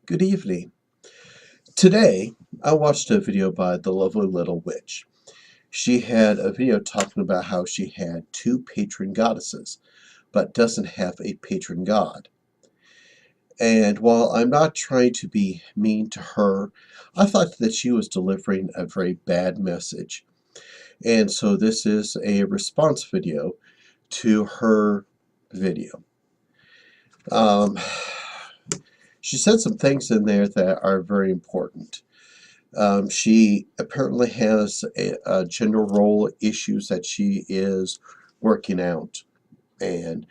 Good evening. Today, I watched a video by the lovely little witch. She had a video talking about how she had two patron goddesses, but doesn't have a patron god. And while I'm not trying to be mean to her, I thought that she was delivering a very bad message. And so this is a response video to her video. She said some things in there that are very important. She apparently has a gender role issues that she is working out, and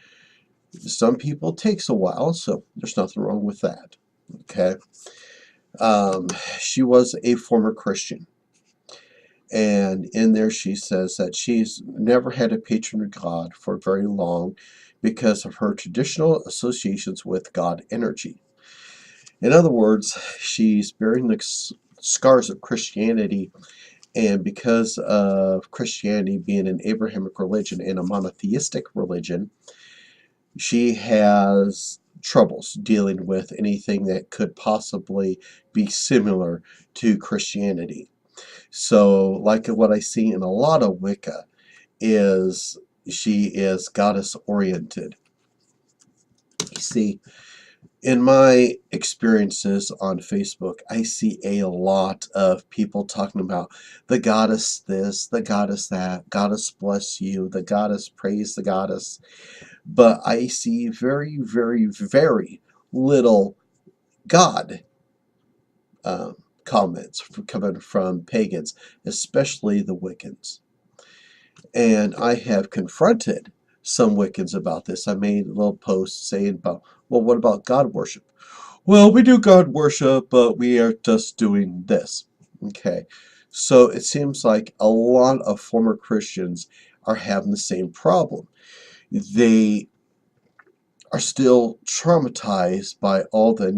some people it takes a while, so there's nothing wrong with that. Okay. She was a former Christian, and in there she says that she's never had a patron god for very long because of her traditional associations with God energy. In other words, she's bearing the scars of Christianity, and because of Christianity being an Abrahamic religion and a monotheistic religion, she has troubles dealing with anything that could possibly be similar to Christianity. So, like what I see in a lot of Wicca, is she is goddess oriented. You see, in my experiences on Facebook, I see a lot of people talking about the goddess this, the goddess that, goddess bless you, the goddess praise the goddess. But I see very, very, very little God comments coming from pagans, especially the Wiccans. And I have confronted some Wiccans about this. I made a little post saying about, well, what about God worship? Well, we do God worship, but we are just doing this. Okay. So it seems like a lot of former Christians are having the same problem. They are still traumatized by all the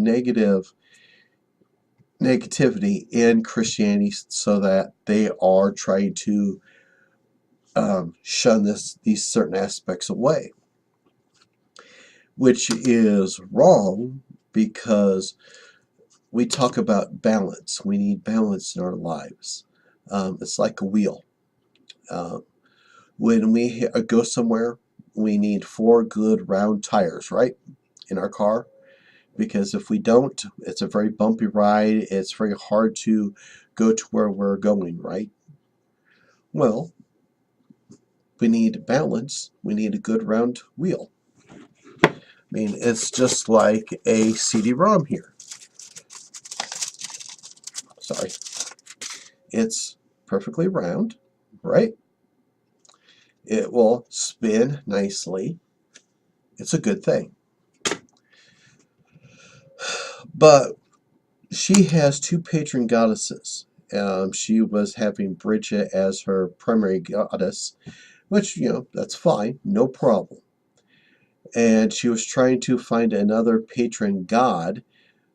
negativity in Christianity, so that they are trying to shun these certain aspects away, which is wrong because we talk about balance. We need balance in our lives. It's like a wheel. When we go somewhere, we need 4 good round tires, right, in our car? Because if we don't, it's a very bumpy ride. It's very hard to go to where we're going, right? Well, we need balance. We need a good round wheel. I mean, it's just like a CD-ROM here. Sorry. It's perfectly round, right? It will spin nicely. It's a good thing. But she has 2 patron goddesses. She was having Bridget as her primary goddess, which, that's fine, no problem. And she was trying to find another patron god,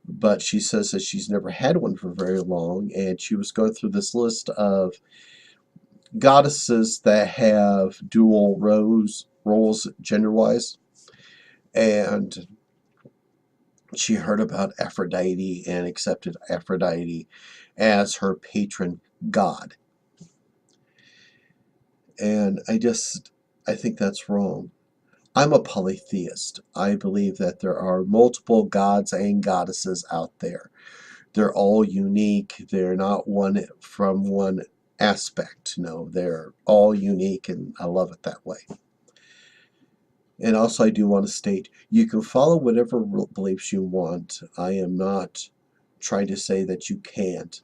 but she says that she's never had one for very long, and she was going through this list of goddesses that have dual roles gender-wise, and she heard about Aphrodite and accepted Aphrodite as her patron god. And I think that's wrong. I'm a polytheist. I believe that there are multiple gods and goddesses out there. They're all unique. They're not one from one aspect. No, they're all unique, and I love it that way. And also, I do want to state, you can follow whatever beliefs you want. I am not trying to say that you can't,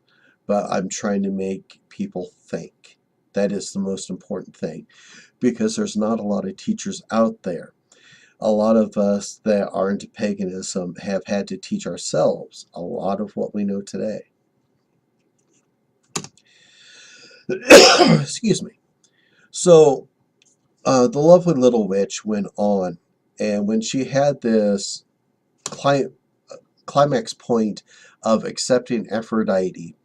but I'm trying to make people think. That is the most important thing, because there's not a lot of teachers out there. A lot of us that are into paganism have had to teach ourselves a lot of what we know today. Excuse me. So, the lovely little witch went on, and when she had this climax point of accepting Aphrodite,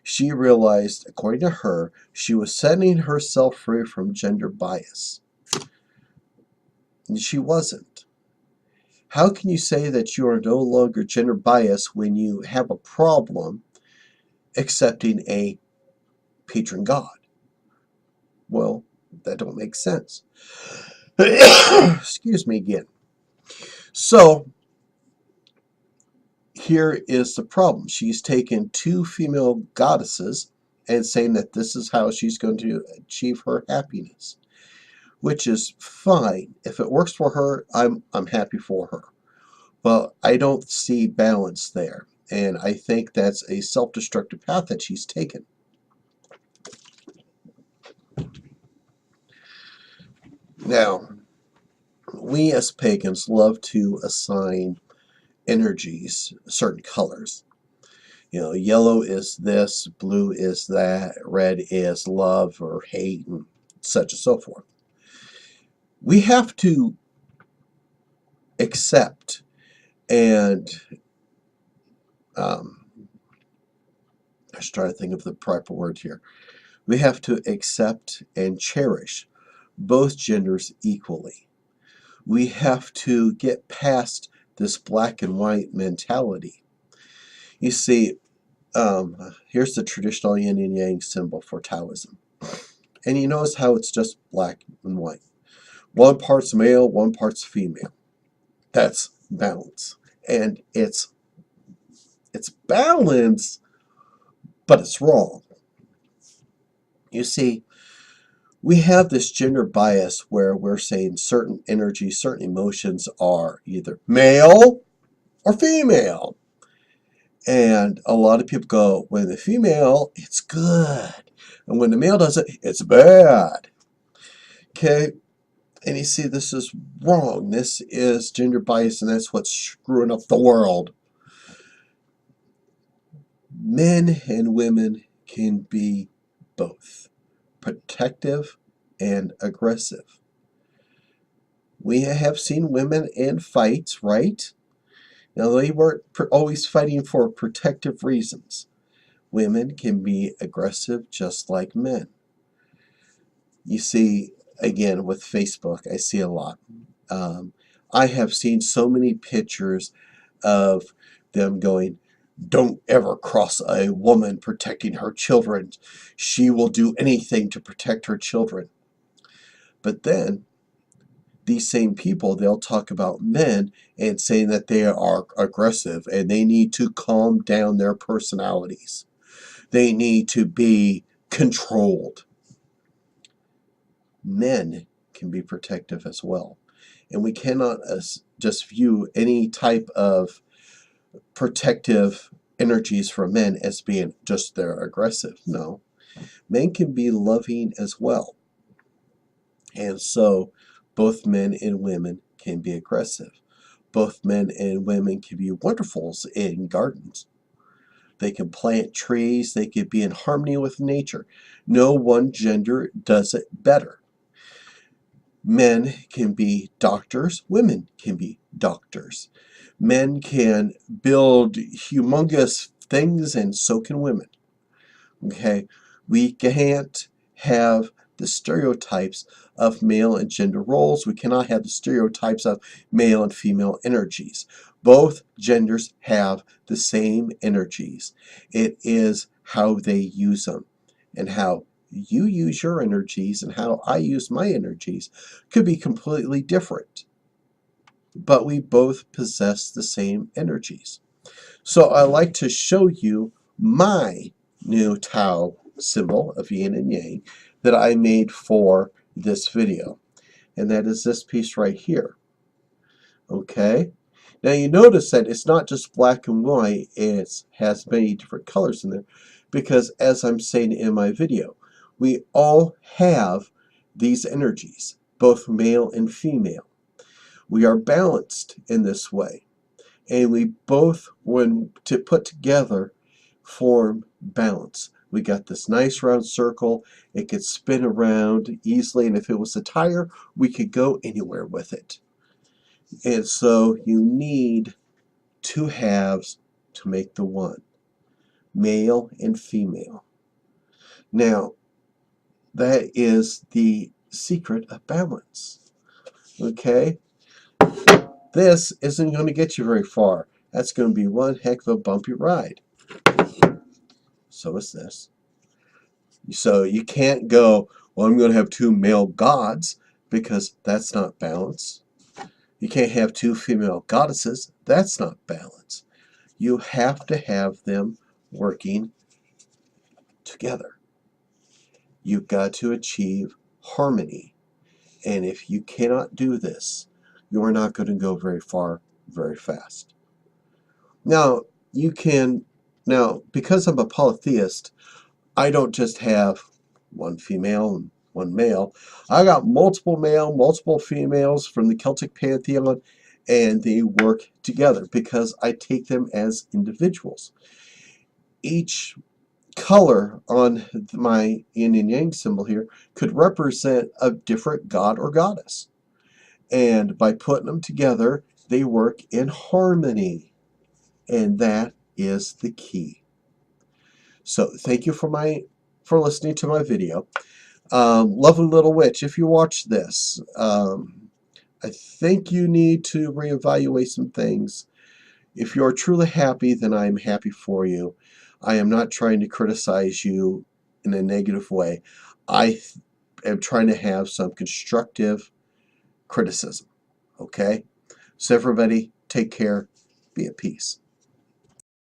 she realized, according to her, she was setting herself free from gender bias. And she wasn't. How can you say that you are no longer gender biased when you have a problem accepting a patron god? Well, that don't make sense. Excuse me again. So, here is the problem. She's taken two female goddesses and saying that this is how she's going to achieve her happiness, which is fine. If it works for her, I'm happy for her. But I don't see balance there, and I think that's a self-destructive path that she's taken. Now, we as pagans love to assign energies certain colors. You know, yellow is this, blue is that, red is love or hate, and such and so forth. We have to accept and I should try to think of the proper word here. We have to accept and cherish both genders equally. We have to get past this black and white mentality. You see, here's the traditional yin and yang symbol for Taoism. And you notice how it's just black and white. One part's male, one part's female. That's balance. And it's balance, but it's wrong. You see, we have this gender bias where we're saying certain energies, certain emotions are either male or female. And a lot of people go, when the female, it's good. And when the male does it, it's bad. Okay? And you see, this is wrong. This is gender bias, and that's what's screwing up the world. Men and women can be both protective and aggressive. We have seen women in fights, right? Now, they weren't always fighting for protective reasons. Women can be aggressive just like men. You see, again, with Facebook, I see a lot. I have seen so many pictures of them going, "Don't ever cross a woman protecting her children. She will do anything to protect her children." But then, these same people, they'll talk about men and saying that they are aggressive and they need to calm down their personalities. They need to be controlled. Men can be protective as well. And we cannot just view any type of protective energies for men as being just they're aggressive. No. Men can be loving as well. And so both men and women can be aggressive. Both men and women can be wonderfuls in gardens. They can plant trees. They can be in harmony with nature. No one gender does it better. Men can be doctors. Women can be doctors. Men can build humongous things, and so can women. Okay? We can't have the stereotypes of male and gender roles. We cannot have the stereotypes of male and female energies. Both genders have the same energies. It is how they use them, and how you use your energies and how I use my energies could be completely different. But we both possess the same energies. So I like to show you my new Tao symbol of yin and yang that I made for this video. And that is this piece right here. Okay? Now you notice that it's not just black and white, it has many different colors in there, because as I'm saying in my video, we all have these energies, both male and female. We are balanced in this way. And we both, when to put together, form balance. We got this nice round circle. It could spin around easily, and if it was a tire, we could go anywhere with it. And so you need two halves to make the one, male and female. Now, that is the secret of balance. Okay? This isn't going to get you very far. That's going to be one heck of a bumpy ride. So is this. So you can't go, well, I'm going to have two male gods, because that's not balance. You can't have two female goddesses. That's not balance. You have to have them working together. You've got to achieve harmony. And if you cannot do this, you are not going to go very far very fast. Now, because I'm a polytheist, I don't just have one female and one male. I got multiple male, multiple females from the Celtic pantheon, and they work together because I take them as individuals. Each color on my yin and yang symbol here could represent a different god or goddess. And by putting them together, they work in harmony. And that is the key. So thank you for listening to my video. Lovely Little Witch, if you watch this, I think you need to reevaluate some things. If you're truly happy, then I am happy for you. I am not trying to criticize you in a negative way. I am trying to have some constructive criticism. Okay? So everybody, take care. Be at peace.